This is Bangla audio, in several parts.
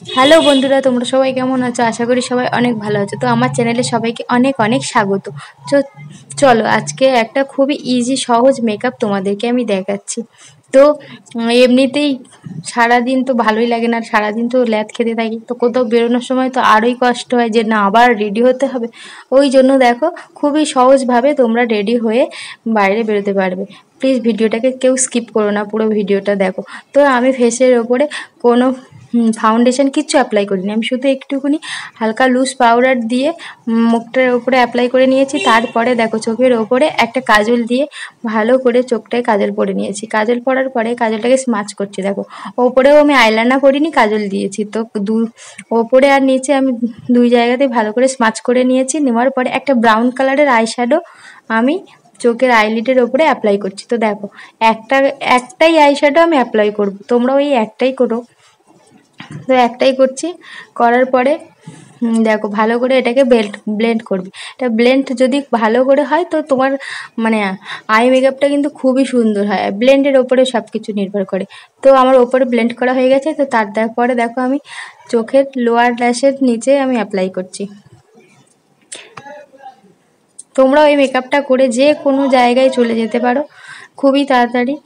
হ্যালো বন্ধুরা, তোমরা সবাই কেমন আছো? আশা করি সবাই অনেক ভালো আছো। তো আমার চ্যানেলে সবাইকে অনেক অনেক স্বাগত। তো চলো আজকে একটা খুবই ইজি সহজ মেকআপ তোমাদেরকে আমি দেখাচ্ছি। তো এমনিতেই সারাদিন তো ভালোই লাগে না, সারাদিন তো ল্যাদ খেতে থাকি, তো কোথাও বেরোনোর সময় তো আরোই কষ্ট হয় যে না আবার রেডি হতে হবে। ওই জন্য দেখো খুবই সহজভাবে তোমরা রেডি হয়ে বাইরে বেরোতে পারবে। প্লিজ ভিডিওটাকে কেউ স্কিপ করো না, পুরো ভিডিওটা দেখো। তো আমি ফেসের ওপরে কোনো ফাউন্ডেশন কিচ্ছু অ্যাপ্লাই করিনি, আমি শুধু একটুখানি হালকা লুজ পাউডার দিয়ে মুখটার ওপরে অ্যাপ্লাই করে নিয়েছি। তারপরে দেখো চোখের ওপরে একটা কাজল দিয়ে ভালো করে চোখটায় কাজল পরে নিয়েছি। কাজল পরার পরে কাজলটাকে স্মাচ করছি। দেখো ওপরেও আমি আইলাইনার করিনি, কাজল দিয়েছি। তো ওপরে আর নিচে আমি দুই জায়গাতে ভালো করে স্মাচ করে নিয়েছি। নেওয়ার পরে একটা ব্রাউন কালারের আইশ্যাডো আমি চোখের আইলিডের ওপরে অ্যাপ্লাই করছি। তো দেখো একটাই আইশ্যাডো আমি অ্যাপ্লাই করব, তোমরা ওই একটাই করো। তো একটাই করছি, করার পরে দেখো ভালো করে এটাকে ব্লেন্ড করবে। এটা ব্লেন্ড যদি ভালো করে হয় তো তোমার মানে আই মেকআপটা কিন্তু খুবই সুন্দর হয়। ব্লেন্ডের ওপরে সব কিছু নির্ভর করে। তো আমার ওপরে ব্লেন্ড করা হয়ে গেছে। তো তারপরে দেখো আমি চোখের লোয়ার ল্যাশের নিচে আমি অ্যাপ্লাই করছি। তোমরাও এই মেকআপটা করে যে কোনো জায়গায় চলে যেতে পারো খুবই তাড়াতাড়ি।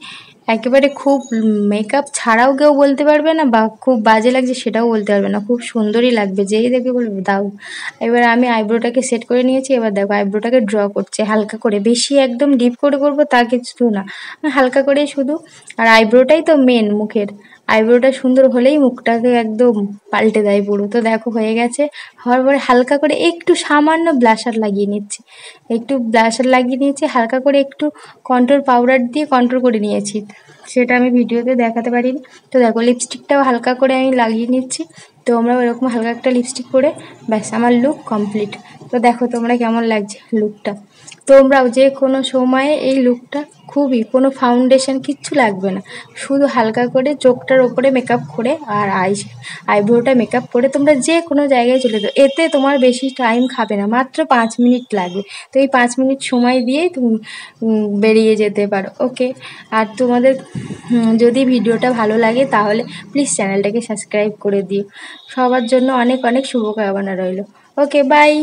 একেবারে খুব মেকআপ ছাড়াও কেউ বলতে পারবে না, বা খুব বাজে লাগছে সেটাও বলতে পারবে না, খুব সুন্দরই লাগবে, যেই দেখবে বলবে দাও। এবার আমি আইব্রোটাকে সেট করে নিয়েছি। এবার দেখো আইব্রোটাকে ড্র করছে হালকা করে, বেশি একদম ডিপ করে করবো তা কিছু না, হালকা করেই শুধু। আর আইব্রোটাই তো মেন মুখের, আইব্রোটা সুন্দর হলেই মুখটাকে একদম পাল্টে দেয় পুরো। তো দেখো হয়ে গেছে। হওয়ার পরে হালকা করে একটু সামান্য ব্লাশার লাগিয়ে নিচ্ছি, হালকা করে একটু কন্ট্রোল পাউডার দিয়ে কন্ট্রোল করে নিয়েছি, সেটা আমি ভিডিওতে দেখাতে পারিনি। তো দেখো লিপস্টিকটাও হালকা করে আমি লাগিয়ে নিচ্ছি। তো আমরা ওরকম হালকা একটা লিপস্টিক করে ব্যাস আমার লুক কমপ্লিট। তো দেখো তোমরা কেমন লাগছে লুকটা। তোমরাও যে কোনো সময়ে এই লুকটা খুবই, কোনো ফাউন্ডেশন কিচ্ছু লাগবে না, শুধু হালকা করে চোখটার ওপরে মেকআপ করে আর আইব্রোটা মেকআপ করে তোমরা যে কোনো জায়গায় চলে যাও। এতে তোমার বেশি টাইম খাবে না, মাত্র 5 মিনিট লাগবে। তো এই 5 মিনিট সময় দিয়েই তুমি বেরিয়ে যেতে পারো। ওকে। আর তোমাদের যদি ভিডিওটা ভালো লাগে তাহলে প্লিজ চ্যানেলটাকে সাবস্ক্রাইব করে দিও। সবার জন্য অনেক অনেক শুভকামনা রইল। ওকে, বাই।